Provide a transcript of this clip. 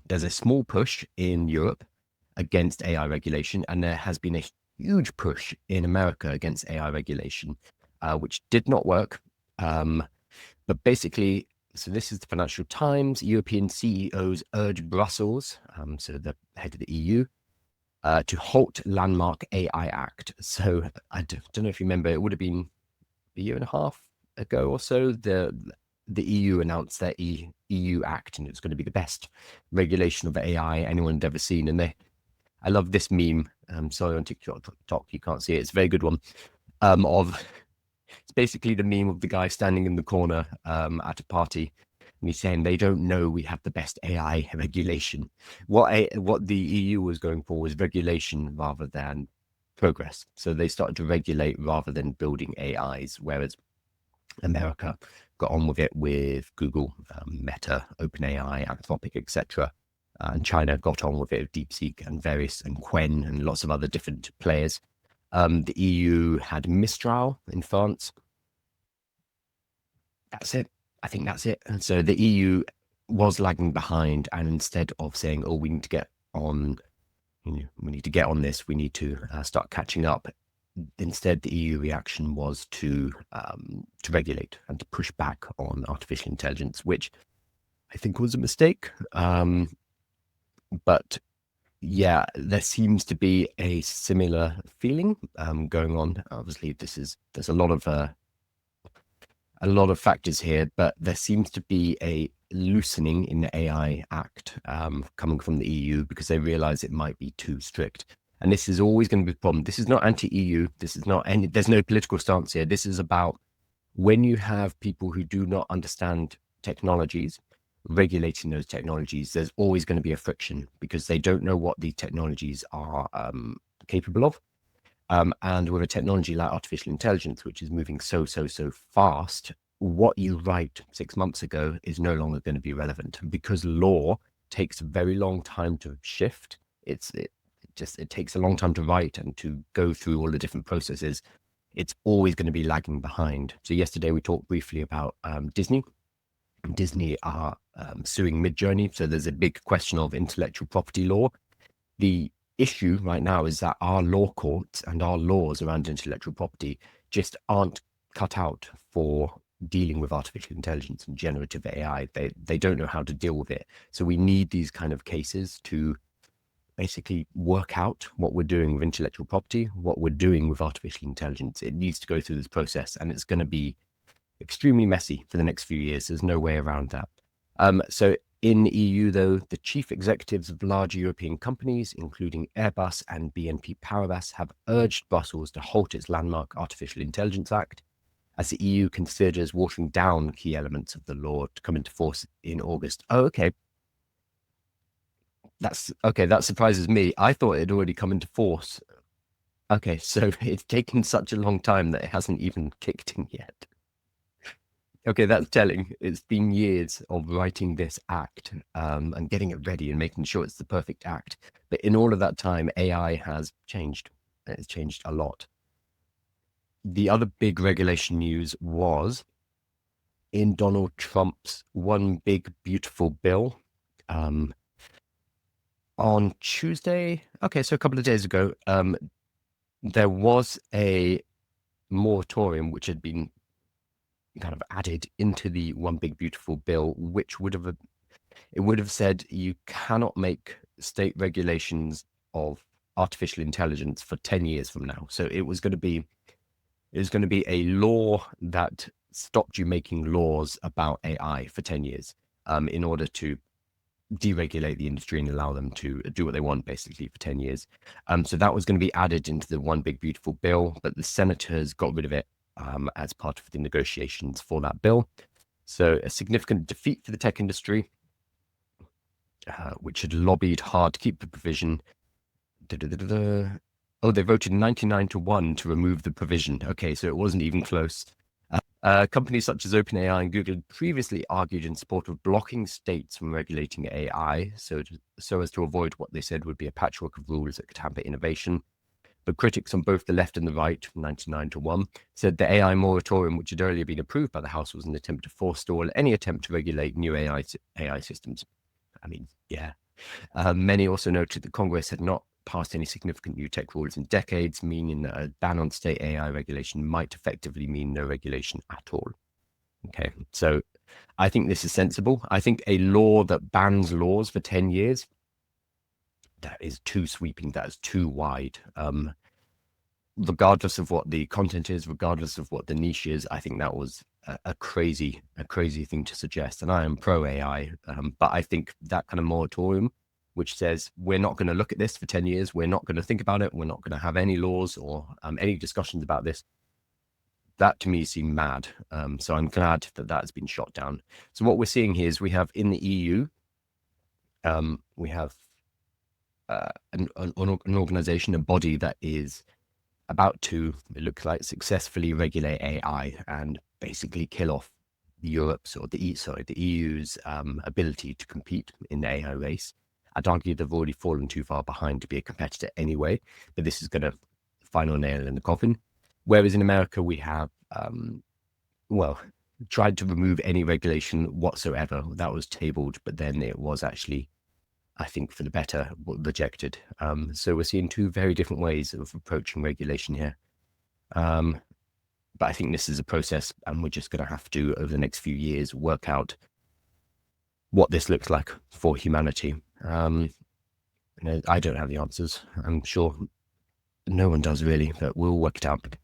there's a small push in Europe against AI regulation, and there has been a huge push in America against AI regulation, which did not work. But basically, so this is the Financial Times. European CEOs urge Brussels, so the head of the EU, to halt landmark AI Act. So I don't know if you remember, it would have been a year and a half ago or so. The EU announced their EU Act, and it's going to be the best regulation of AI anyone had ever seen. And I love this meme. Sorry, on TikTok you can't see it. It's a very good one. It's basically the meme of the guy standing in the corner at a party, and he's saying they don't know we have the best AI regulation. What the EU was going for was regulation rather than progress. So they started to regulate rather than building AIs, whereas America got on with it with Google, Meta, OpenAI, Anthropic, etc. And China got on with it with DeepSeek and Quen and lots of other different players. The EU had Mistral in France. That's it. I think that's it. And so the EU was lagging behind, and instead of saying, "Oh, we need to get on," we need to get on this, we need to start catching up. Instead, the EU reaction was to regulate and to push back on artificial intelligence, which I think was a mistake. But yeah, there seems to be a similar feeling going on. Obviously, there's a lot of factors here, but there seems to be a loosening in the AI Act coming from the EU because they realize it might be too strict. And this is always going to be a problem. This is not anti-EU. This is not any. There's no political stance here. This is about when you have people who do not understand technologies regulating those technologies, there's always going to be a friction because they don't know what the technologies are capable of. And with a technology like artificial intelligence, which is moving so fast, what you write 6 months ago is no longer going to be relevant because law takes a very long time to shift. It takes a long time to write and to go through all the different processes. It's always going to be lagging behind. So yesterday we talked briefly about Disney. Disney are suing Midjourney. So there's a big question of intellectual property law. The issue right now is that our law courts and our laws around intellectual property just aren't cut out for dealing with artificial intelligence and generative AI. They don't know how to deal with it. So we need these kind of cases to basically work out what we're doing with intellectual property, what we're doing with artificial intelligence. It needs to go through this process, and it's going to be extremely messy for the next few years. There's no way around that. So in the EU, though, the chief executives of large European companies, including Airbus and BNP Paribas, have urged Brussels to halt its landmark Artificial Intelligence Act, as the EU considers watering down key elements of the law to come into force in August. Oh, okay. That surprises me. I thought it had already come into force. Okay, so it's taken such a long time that it hasn't even kicked in yet. Okay, that's telling. It's been years of writing this act and getting it ready and making sure it's the perfect act. But in all of that time, AI has changed. It's changed a lot. The other big regulation news was in Donald Trump's One Big Beautiful Bill. On Tuesday, so a couple of days ago, there was a moratorium which had been kind of added into the One Big Beautiful Bill, which would have said you cannot make state regulations of artificial intelligence for 10 years from now. So it was going to be a law that stopped you making laws about AI for 10 years in order to deregulate the industry and allow them to do what they want basically for 10 years. So that was going to be added into the One Big Beautiful Bill, but the senators got rid of it as part of the negotiations for that bill. So a significant defeat for the tech industry, which had lobbied hard to keep the provision. Oh, they voted 99-1 to remove the provision. Okay, so it wasn't even close. Companies such as OpenAI and Google previously argued in support of blocking states from regulating AI, so as to avoid what they said would be a patchwork of rules that could hamper innovation. But critics on both the left and the right, 99-1, said the AI moratorium, which had earlier been approved by the House, was an attempt to forestall any attempt to regulate new AI systems. I mean, yeah. Many also noted that Congress had not passed any significant new tech rules in decades, meaning that a ban on state AI regulation might effectively mean no regulation at all. Okay, so I think this is sensible. I think a law that bans laws for 10 years, that is too sweeping, that is too wide. Regardless of what the content is, regardless of what the niche is, I think that was a crazy thing to suggest. And I am pro AI, but I think that kind of moratorium, which says we're not going to look at this for 10 years, we're not going to think about it, we're not going to have any laws or any discussions about this, that to me seemed mad. So I'm glad that that has been shot down. So what we're seeing here is we have in the EU, we have an organization, a body that is about to, it looks like, successfully regulate AI and basically kill off Europe's or the EU's ability to compete in the AI race. I'd argue they've already fallen too far behind to be a competitor anyway, but this is going to final nail in the coffin. Whereas in America, we have, tried to remove any regulation whatsoever. That was tabled, but then it was actually, I think, for the better, rejected. So we're seeing two very different ways of approaching regulation here. But I think this is a process, and we're just going to have to, over the next few years, work out what this looks like for humanity. I don't have the answers. I'm sure no one does really, but we'll work it out.